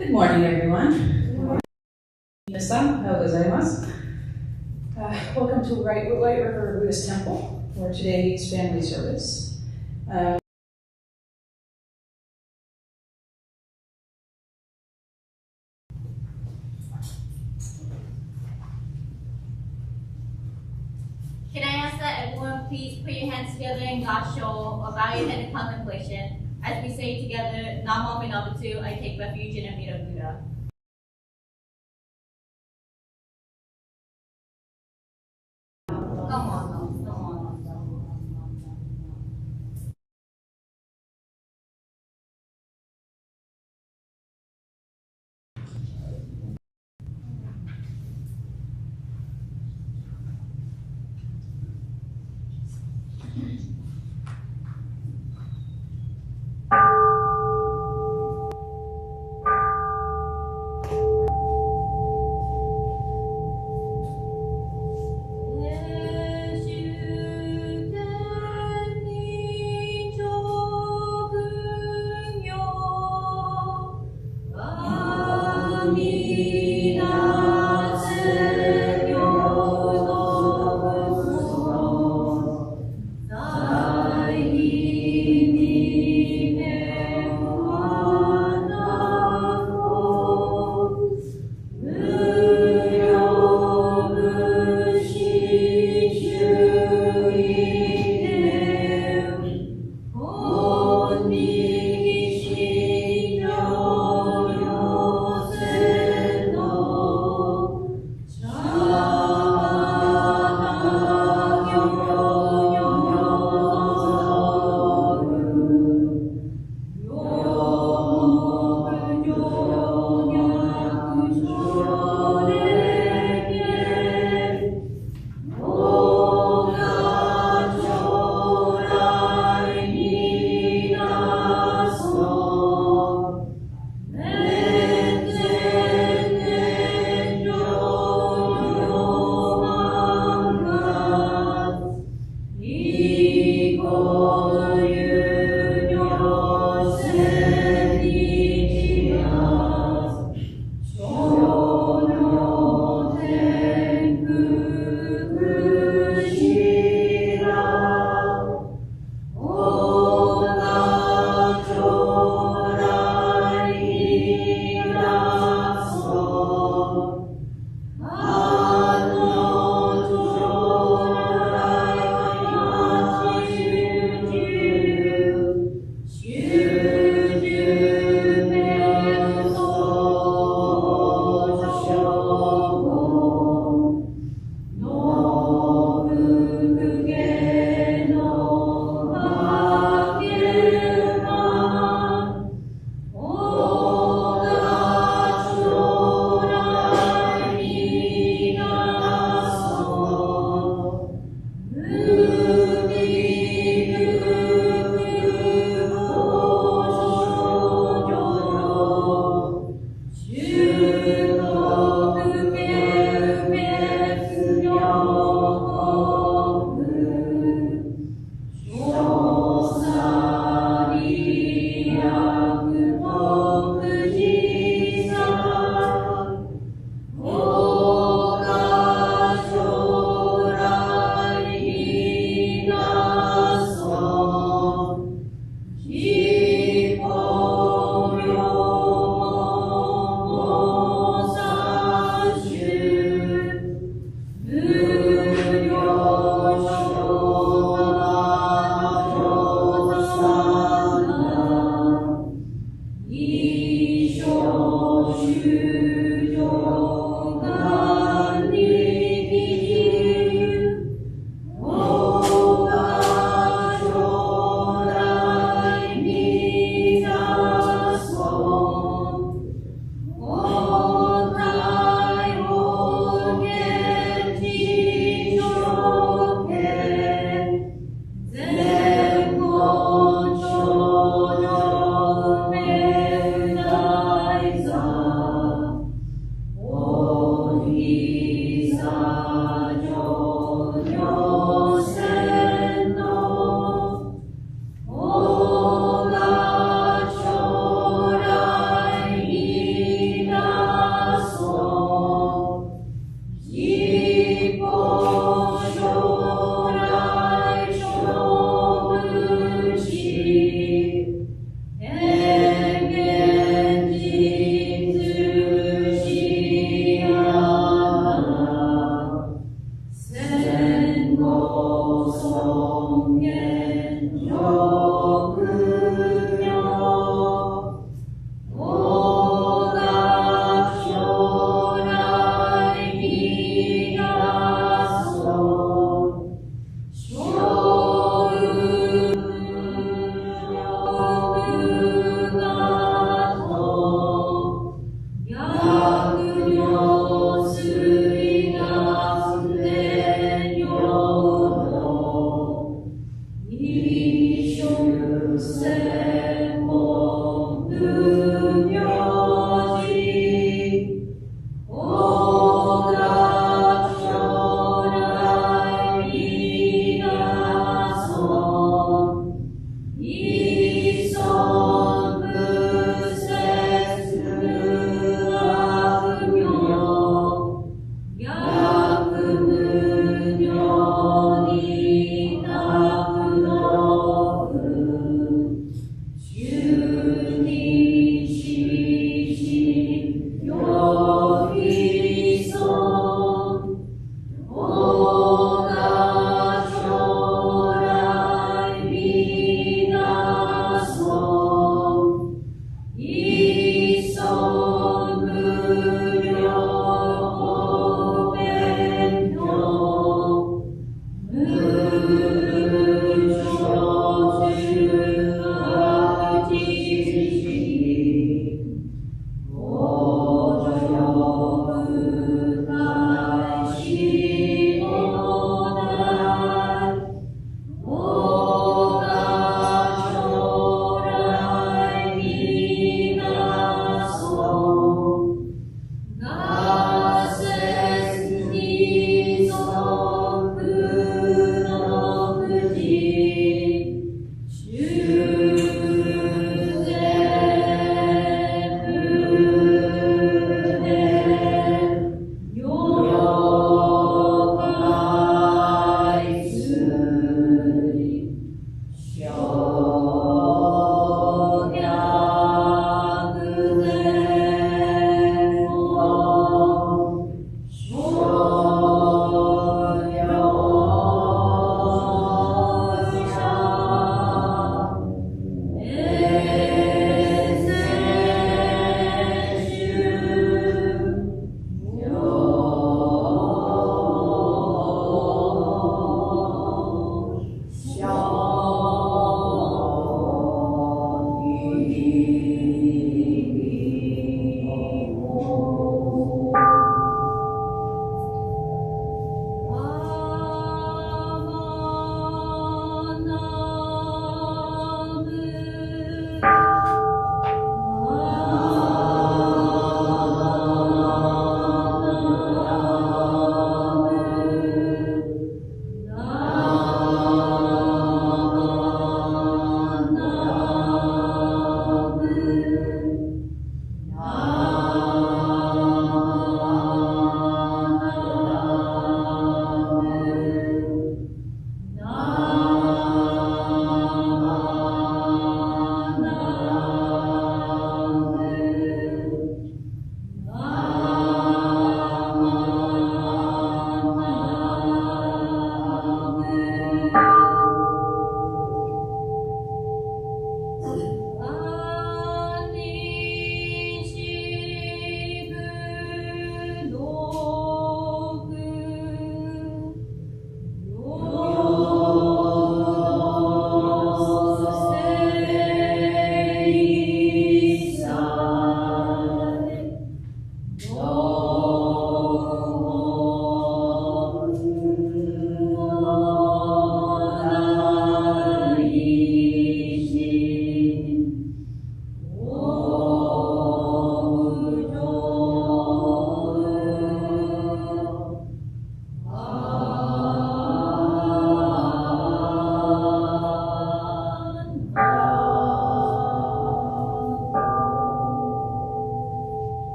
Good morning, everyone. Minasan, how gozaimasu? Welcome to White River Buddhist Temple for today's family service. Can I ask that everyone please put your hands together in Gassho or bow your head in contemplation as we say together, Namo Minabatu, I take refuge in Amida Buddha. Come on.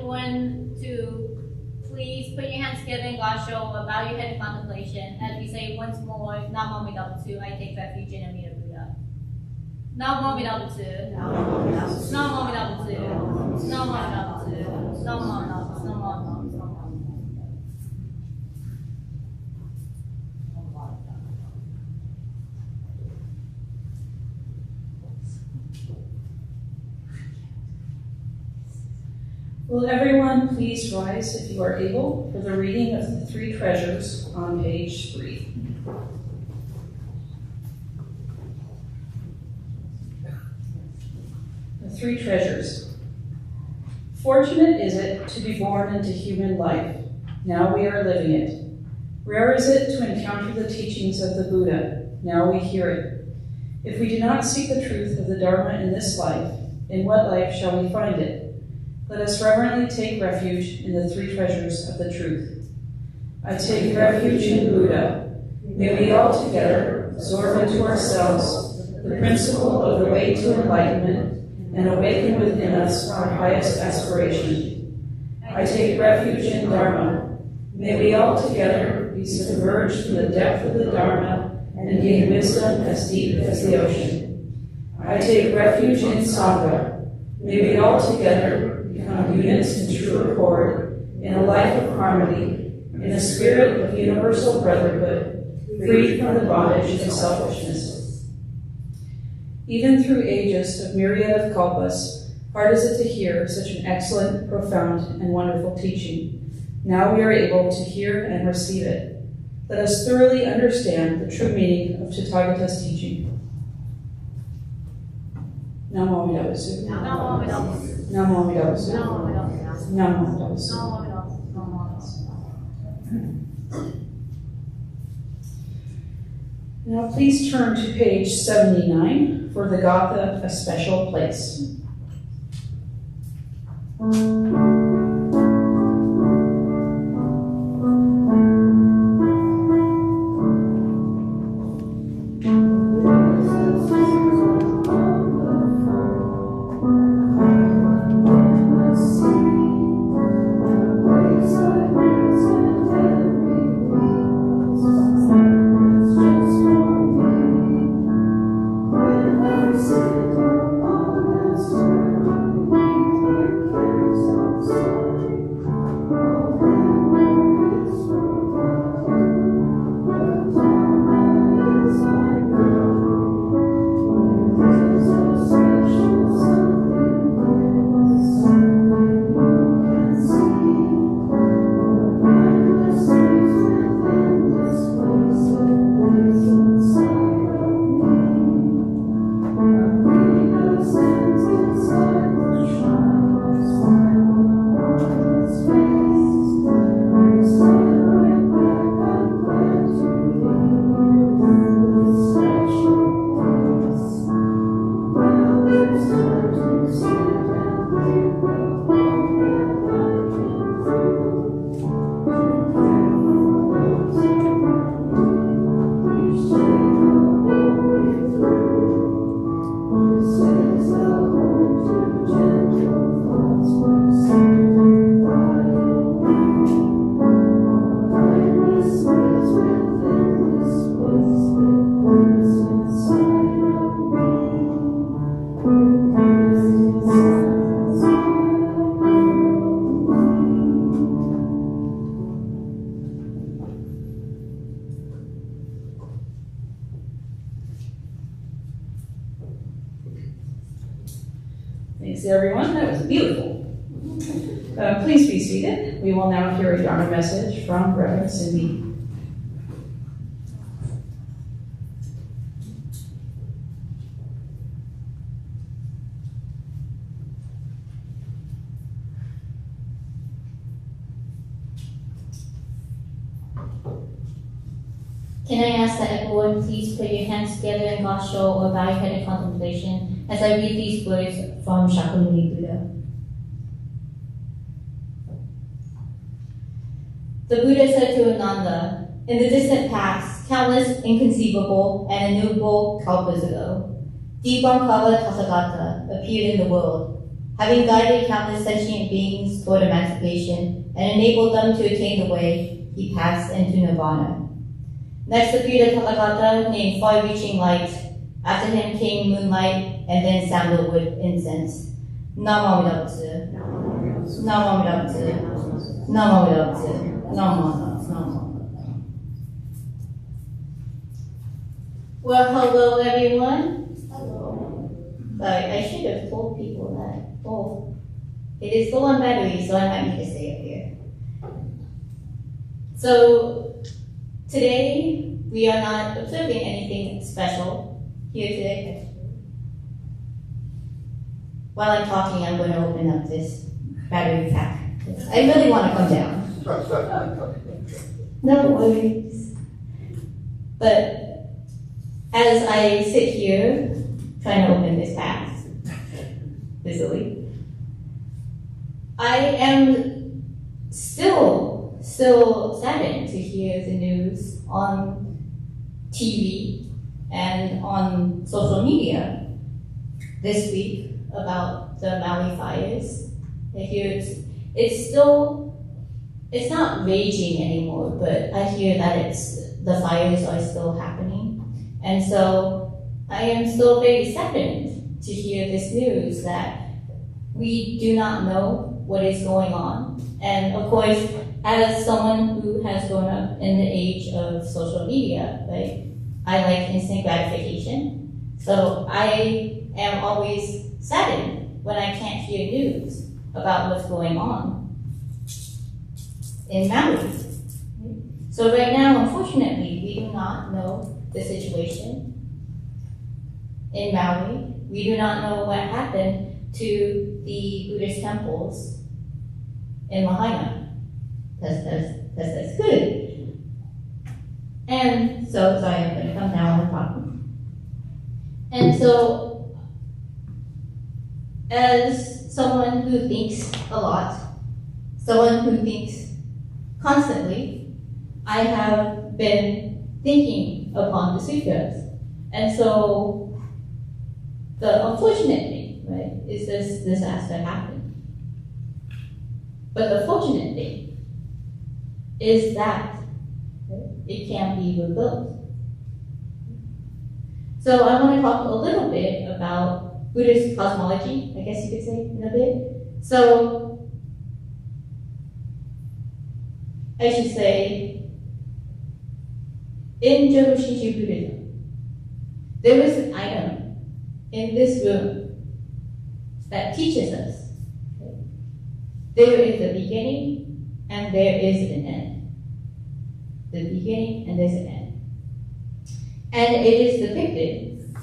everyone to please put your hands together in God's show, bow your head in contemplation, as we say once more, Namo Amida-butsu, I take refuge in Amida Buddha. Namo Amida-butsu, Namo Amida-butsu, Namo Amida-butsu, Namo Amida-butsu, Namo Amida-butsu, Namo Amida-butsu. Will everyone please rise if you are able for the reading of the three treasures on page 3. three treasures. Fortunate is it to be born into human life. Now we are living it. Rare is it to encounter the teachings of the Buddha. Now we hear it. If we do not seek the truth of the Dharma in this life, in what life shall we find it? Let us reverently take refuge in the three treasures of the truth. I take refuge in Buddha. May we all together absorb into ourselves the principle of the way to enlightenment and awaken within us our highest aspiration. I take refuge in Dharma. May we all together be submerged in the depth of the Dharma and gain wisdom as deep as the ocean. I take refuge in Sangha. May we all together become units in true accord, in a life of harmony, in a spirit of universal brotherhood, freed from the bondage of selfishness. Even through ages of myriad of kalpas, hard is it to hear such an excellent, profound, and wonderful teaching. Now we are able to hear and receive it. Let us thoroughly understand the true meaning of Tathagata's teaching. Namo Amida Butsu. Namo Amida Butsu. Namo Amida Butsu. Namo Amida Butsu. Namo Amida Butsu. Namo Amida Butsu. Namo Amida Butsu. Now please turn to page 79 for the Gatha, A Special Place. Thanks, everyone. That was beautiful. Please be seated. We will now hear a Dharma message from Reverend Cindy. Can I ask that everyone please put your hands together in Gassho or bow your head in contemplation as I read these words from Shakyamuni Buddha. The Buddha said to Ananda, in the distant past, countless inconceivable and innumerable kalpas ago, Dibhankara Tathagata appeared in the world, having guided countless sentient beings toward emancipation and enabled them to attain the way, he passed into nirvana. Next appeared a Tathagata named Far-Reaching Light. After him came moonlight and then sandalwood incense. Namo Amida Butsu. Namo Amida Butsu. Namo Amida Butsu. Namo. Well, hello everyone. Hello. Sorry, I should have told people that. It is low on battery, so I might need to stay up here. So, today, we are not observing anything special here today. while I'm talking, I'm going to open up this battery pack. I really want to come down. No worries. But as I sit here trying to open this pack, busily, I am still saddened to hear the news on TV and on social media this week about the Maui fires. I hear it's not raging anymore, but I hear that the fires are still happening. And so I am still very saddened to hear this news that we do not know what is going on. And of course, as someone who has grown up in the age of social media, right, I like instant gratification. So I am always saddened when I can't hear news about what's going on in Maui. So right now, unfortunately, we do not know the situation in Maui. We do not know what happened to the Buddhist temples in Lahaina. That's good. And so, sorry, I'm going to come down on the problem. And so, as someone who thinks a lot, someone who thinks constantly, I have been thinking upon the sutras. And so, the unfortunate thing, right, is this disaster happened. But the fortunate thing is that it can be rebuilt. So I want to talk a little bit about Buddhist cosmology, I guess you could say, in a bit. So I should say, in Jodo Shinshu Buddhism, there is an item in this room that teaches us there is a beginning and there is an end. The beginning and there's an end. And it is depicted,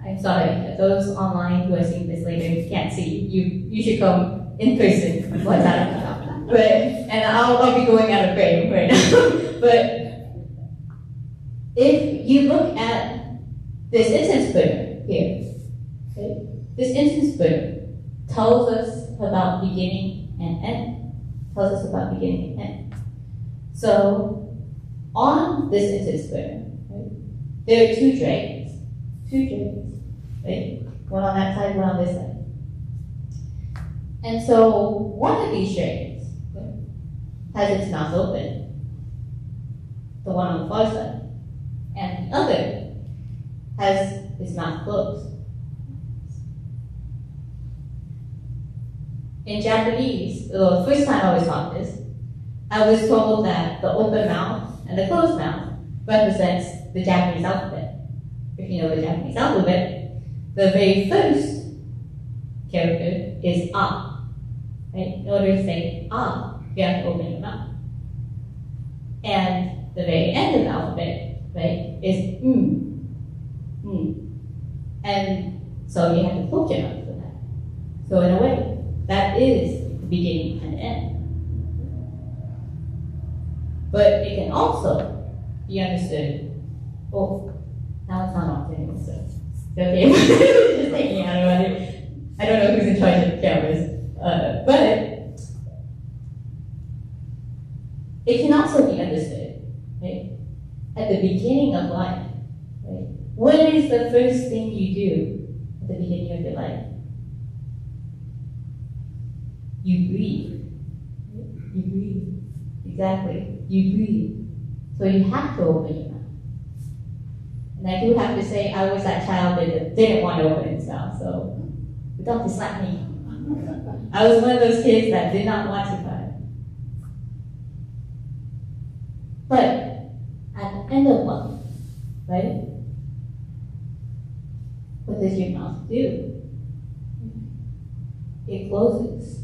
I'm sorry, those online who are seeing this later can't see, you should come in person one time. And I'll be going out of frame right now. But if you look at this incense burner here, okay, this incense burner tells us about beginning and end. Tells us about beginning and end. So on this incense burner, right, there are two dragons, right? One on that side, one on this side. And so one of these dragons, okay, has its mouth open, the one on the far side, and the other has its mouth closed. In Japanese, the first time I was taught this, I was told that the open mouth and the closed mouth represents the Japanese alphabet. If you know the Japanese alphabet, the very first character is A. Right? In order to say A, you have to open your mouth. And the very end of the alphabet, right, is And so you have to close your mouth for that. So in a way, that is the beginning and end. But it can also be understood. Oh, now it's not on anymore, so okay. Just taking it out of it. I don't know who's in charge of the cameras. But it can also be understood, right? At the beginning of life, right? What is the first thing you do at the beginning of your life? You breathe. You breathe. Exactly. You breathe. So you have to open your mouth. And I do have to say, I was that child that didn't want to open its mouth, so don't slap me. I was one of those kids that did not want to cry. But at the end of life, right? What does your mouth do? It closes.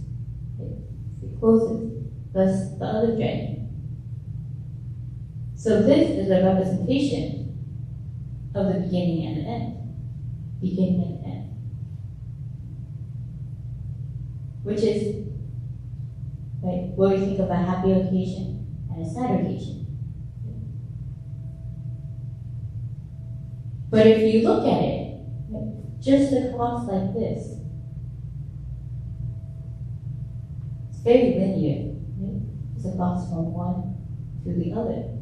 It closes. Thus the other dragon. So this is a representation of the beginning and the end. Beginning and end. which is right, where we think of a happy occasion and a sad occasion. But if you look at it, right, just across like this, it's very linear. Right? It's across from one to the other.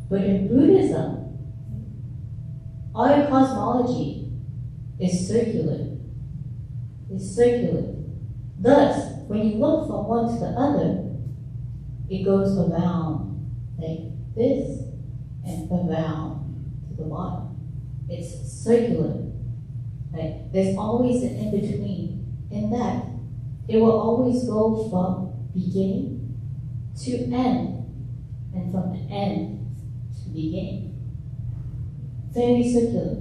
But in Buddhism, our cosmology is circular. It's circular. Thus, when you look from one to the other, it goes around like this and around to the bottom. It's circular. Right? There's always an in-between. In that, it will always go from beginning to end, and from the end to beginning. Very circular.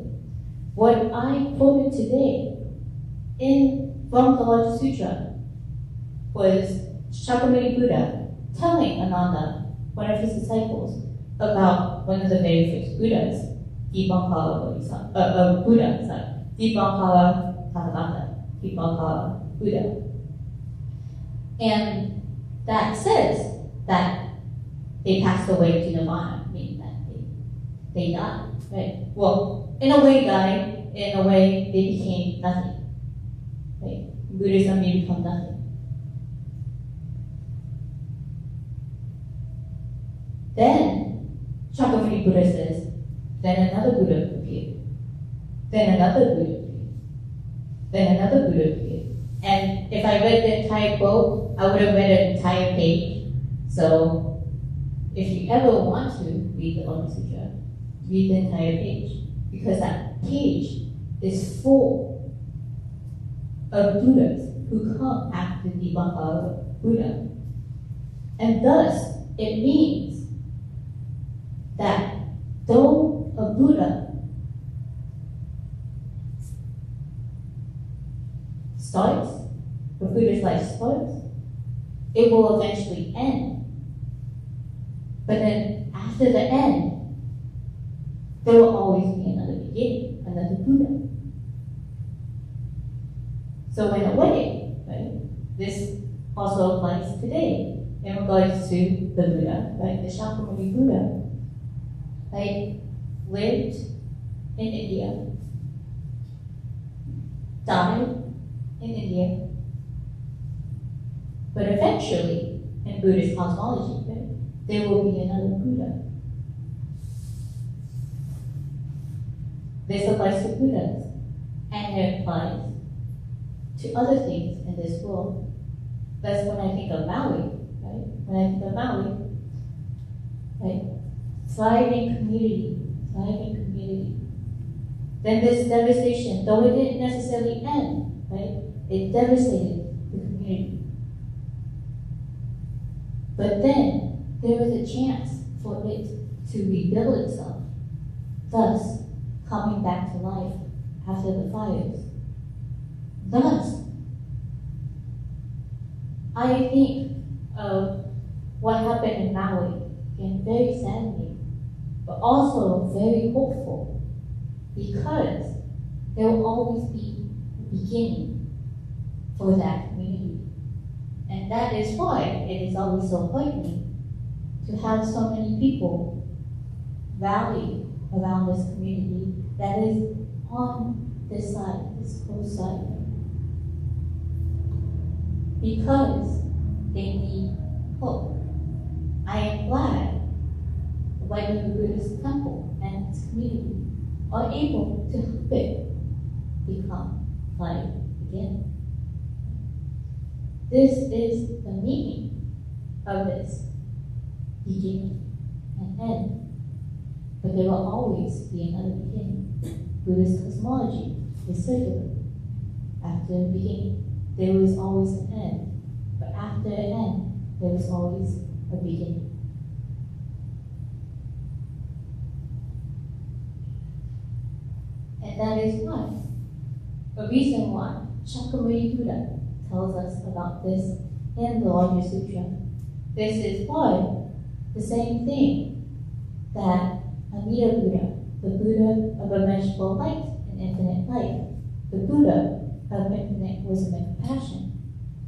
What I quoted today from the Lotus Sutra was Shakyamuni Buddha telling Ananda, one of his disciples, about one of the very first Buddhas, Dipankara Buddha, Dipankara Tathagata, Dipankara Buddha. And that says that they passed away to Nirvana, meaning that they died, right? Well, in a way died, in a way they became nothing. Right? In Buddhism, you become nothing. Then, Shakyamuni Buddha says, then another Buddha appeared. Then another Buddha appeared. Then another Buddha appeared. And if I read the entire quote, I would have read an entire page. So, if you ever want to read the Lotus Sutra, read the entire page. Because that page is full of Buddhas who come after Dipankara Buddha. And thus, it means that though a Buddha starts, a Buddha's life starts, it will eventually end. But then after the end, there will always be another beginning, another Buddha. So in a way, right, this also applies today in regards to the Buddha, right? The Shakyamuni Buddha, right, lived in India, died in India, but eventually, in Buddhist cosmology, right, there will be another Buddha. This applies to Buddhas, and it applies to other things in this world. That's when I think of Maui, right? When I think of Maui, right? Thriving community. Then this devastation, though it didn't necessarily end, right? It devastated the community. But then there was a chance for it to rebuild itself, thus coming back to life after the fires. Thus, I think of what happened in Maui, again, very saddening, but also very hopeful, because there will always be a beginning for that community. And that is why it is always so frightening to have so many people rally around this community that is on this side, this close side. Because they need hope. I am glad the Waitangi Buddhist Temple and its community are able to help it become life again. This is the meaning of this beginning and end. But there will always be another beginning. Buddhist cosmology is circular. After the beginning, there is always an end. But after an end, there is always a beginning. And that is why, a reason why Shakyamuni Buddha tells us about this in the Lotus Sutra. This is why the same thing that Amida Buddha, the Buddha of immeasurable light and infinite light, the Buddha of infinite wisdom and compassion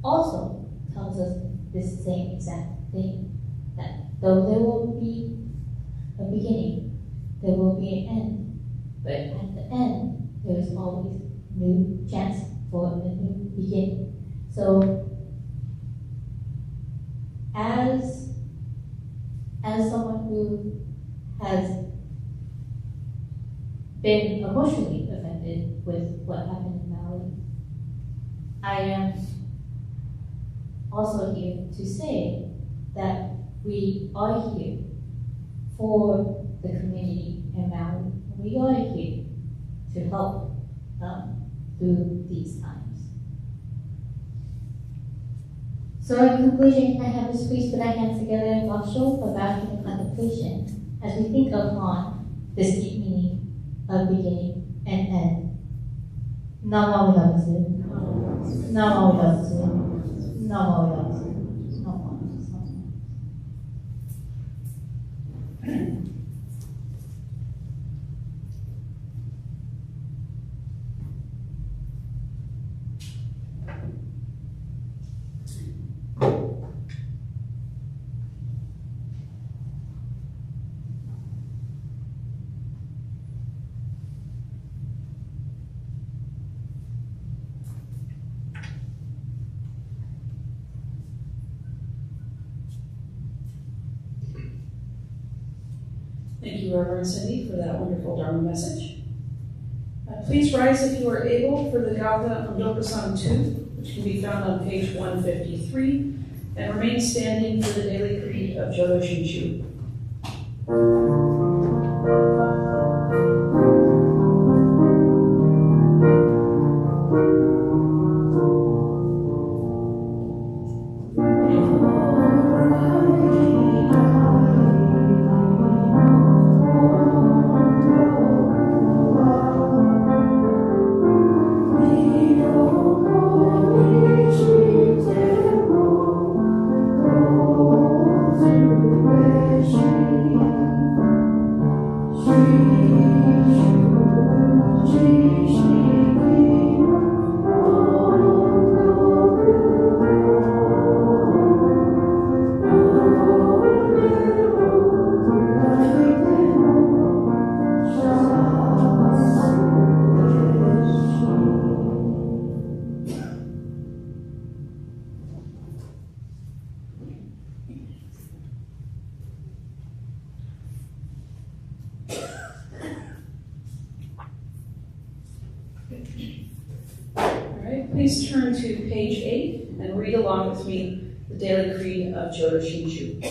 also tells us this same exact thing, that though there will be a beginning, there will be an end, but at the end, there is always new chance for a new beginning. So, as someone who has been emotionally affected with what happened in Maui, I am also here to say that we are here for the community in Maui. We are here to help through these times. So in conclusion, can I have us please put our hands together and show for vow and contemplation as we think upon this deep meaning of beginning and end. Namo Buddhaya. Namo Buddhaya. Namo Buddhaya. Namo Buddhaya. Thank you, Reverend Cindy, for that wonderful Dharma message. Please rise if you are able for the Gatha Amdopasan 2, which can be found on page 153, and remain standing for the daily creed of Jodo Shinshu. Please turn to page 8 and read along with me the daily creed of Jodo Shinshu.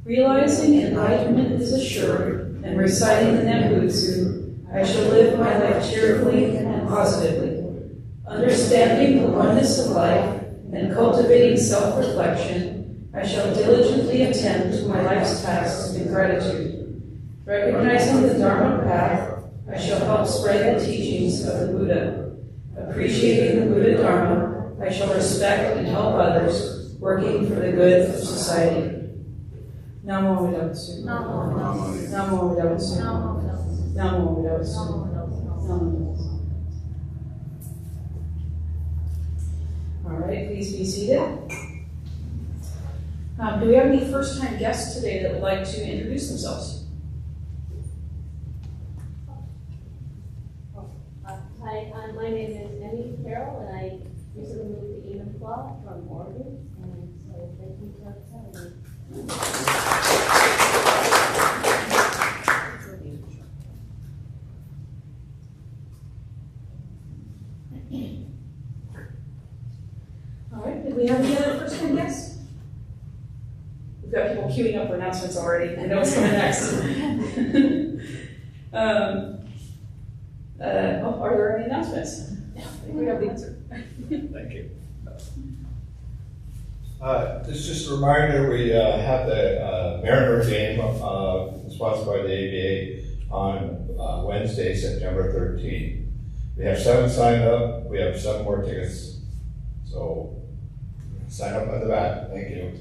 Realizing enlightenment is assured and reciting the Nembutsu, I shall live my life cheerfully and positively. Understanding the oneness of life and cultivating self-reflection, I shall diligently attend to my life's tasks in gratitude. Recognizing the Dharma path, I shall help spread the teachings of the Buddha. Appreciating the Buddha Dharma, I shall respect and help others, working for the good of society. Namo Buddhaya. Namo Buddhaya. Namo Buddhaya. Namo Buddhaya. Namo Buddhaya. All right, please be seated. Do we have any first-time guests today that would like to introduce themselves? Hi, my name is Emmy Carroll, and I recently moved to Enumclaw from Oregon, and so thank you for having me. All right, did we have any other first-time guests? We've got people queuing up for announcements already. I know what's coming next. Are there any announcements? Yeah, I think we have the answer. Thank you. This is just a reminder, we have the Mariner game sponsored by the ABA on Wednesday, September 13th. We have 7 signed up. We have 7 more tickets. So sign up at the back. Thank you.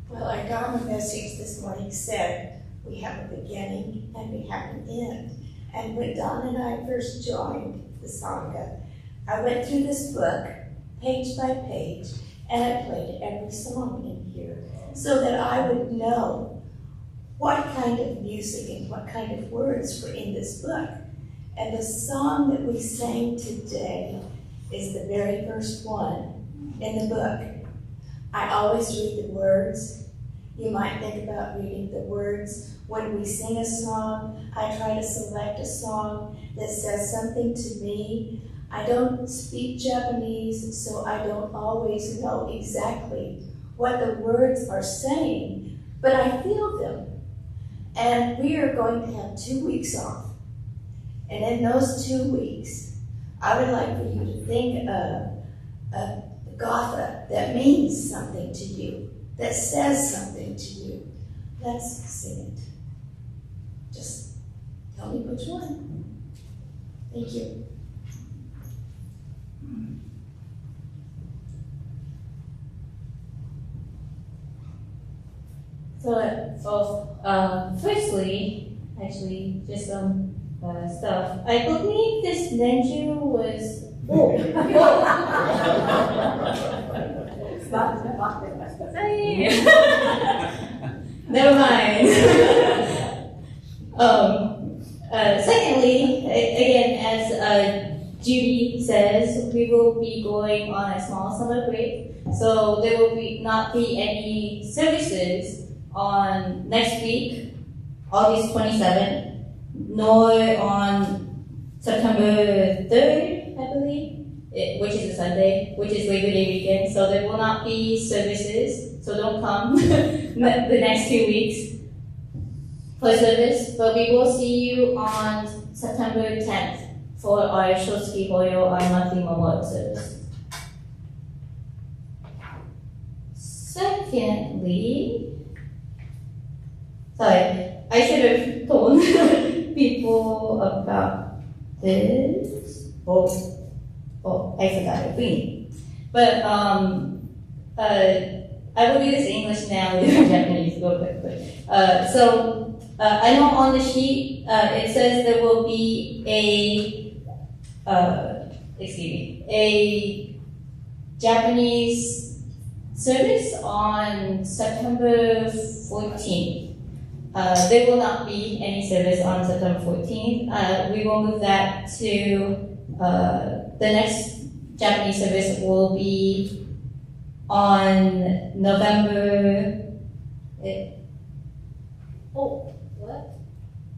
Well, our Dharma message this morning said we have a beginning and we have an end. And when Don and I first joined the Sangha, I went through this book, page by page, and I played every song in here so that I would know what kind of music and what kind of words were in this book. And the song that we sang today is the very first one in the book. I always read the words. You might think about reading the words. When we sing a song, I try to select a song that says something to me. I don't speak Japanese, so I don't always know exactly what the words are saying, but I feel them. And we are going to have 2 weeks off. And in those 2 weeks, I would like for you to think of a gatha that means something to you, that says something to you. Let's sing it. Just tell me which one. Thank you. Firstly, actually, just some stuff. I believe this Nenju was. Never mind. Secondly, again, as Judy says, we will be going on a small summer break, so there will not be any services on next week, August 27th, nor on September 3rd, I believe, which is a Sunday, which is Labor Day weekend. So there will not be services, so don't come the next 2 weeks for service. But we will see you on September 10th for our Shotsuki Hoyo, our monthly memorial service. Secondly, sorry, I should have told people about this. Oh, I forgot it. Green. But I will do this in English now with Japanese real quick. I know on the sheet it says there will be a Japanese service on September 14th. There will not be any service on September 14th. We will move that to the next Japanese service will be on November.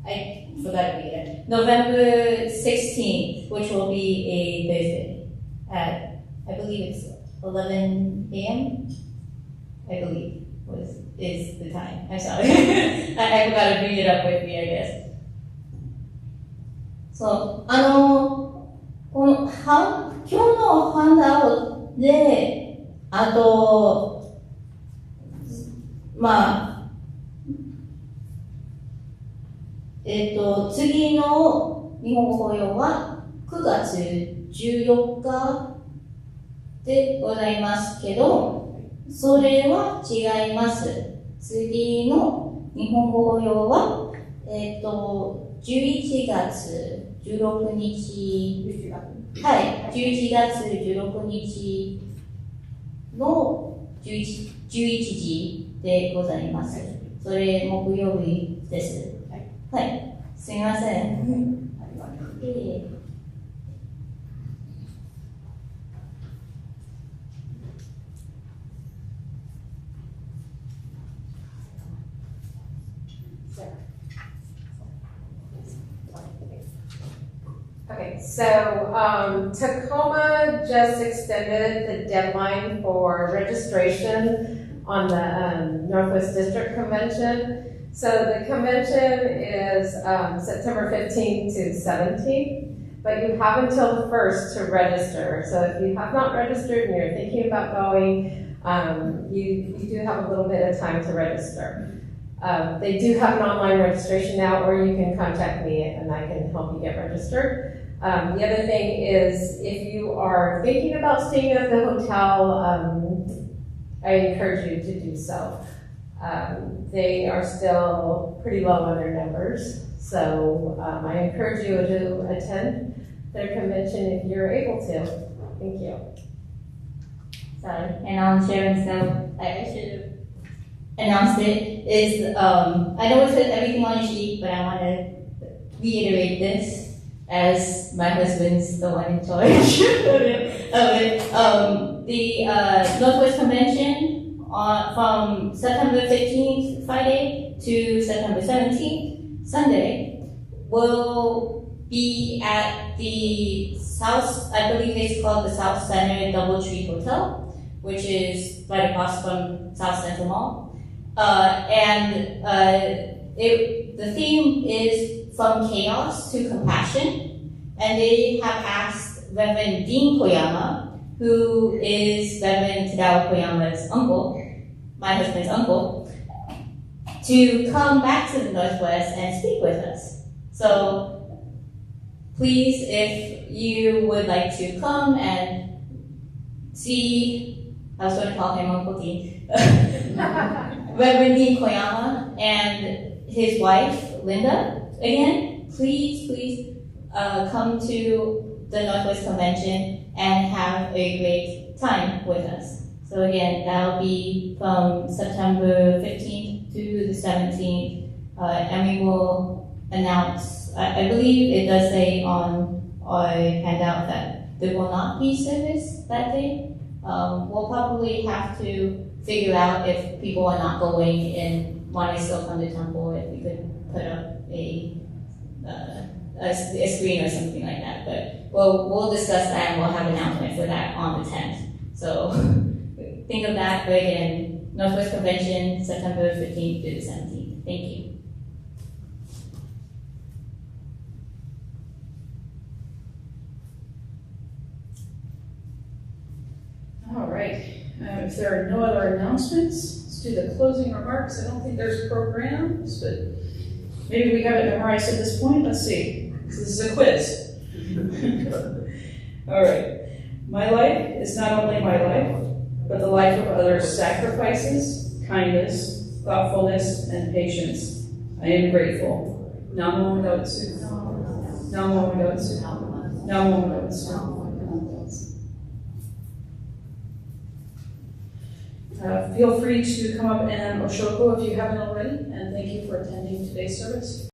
I forgot to read it. November 16th, which will be a Thursday at, I believe it's 11 a.m. I believe is the time. I'm sorry. I forgot to bring it up with me, I guess. So, この今日のハンダウトで、あと、次の日本語法要は9月14日でございますけど、それは違います。次の日本語法要は、11月16日、はい、11月16日の11時でございます。それ木曜日です。はい、すみません。Okay, so Tacoma just extended the deadline for registration on the Northwest District Convention. So the convention is September 15th to 17th, but you have until the 1st to register. So if you have not registered and you're thinking about going, you do have a little bit of time to register. They do have an online registration now, or you can contact me and I can help you get registered. The other thing is, if you are thinking about staying at the hotel, I encourage you to do so. They are still pretty low on their numbers, so I encourage you to attend their convention if you're able to. Thank you. Sorry, and I'm sharing stuff. I should have announced it. Is I know it says everything on your sheet, but I want to reiterate this as my husband's the one in charge of it. The Northwest Convention from September 15th, Friday, to September 17th, Sunday, will be at the South, I believe it's called the South Center Doubletree Hotel, which is right across from South Central Mall. The theme is From Chaos to Compassion, and they have asked Reverend Dean Koyama, who is Reverend Tadao Koyama's uncle, my husband's uncle, to come back to the Northwest and speak with us. So please, if you would like to come and see, I was going to call him Uncle Dean, Reverend Dean Koyama and his wife, Linda, again, please come to the Northwest Convention and have a great time with us. So again, that'll be from September 15th to the 17th, and we will announce, I believe it does say on our handout that there will not be service that day. We'll probably have to figure out if people are not going and want to still come to temple, if we could put up a screen or something like that. But we'll discuss that, and we'll have an announcement for that on the 10th. So think of that. But again, Northwest Convention, September 15th to the 17th. Thank you. All right. If there are no other announcements, let's do the closing remarks. I don't think there's programs, but maybe we have it memorized at this point. Let's see. This is a quiz. All right. My life is not only my life, but the life of others' sacrifices, kindness, thoughtfulness, and patience. I am grateful. Namo Dotsu. Namo Dotsu. Namo Dotsu. Feel free to come up and Oshoku if you haven't already, and thank you for attending today's service.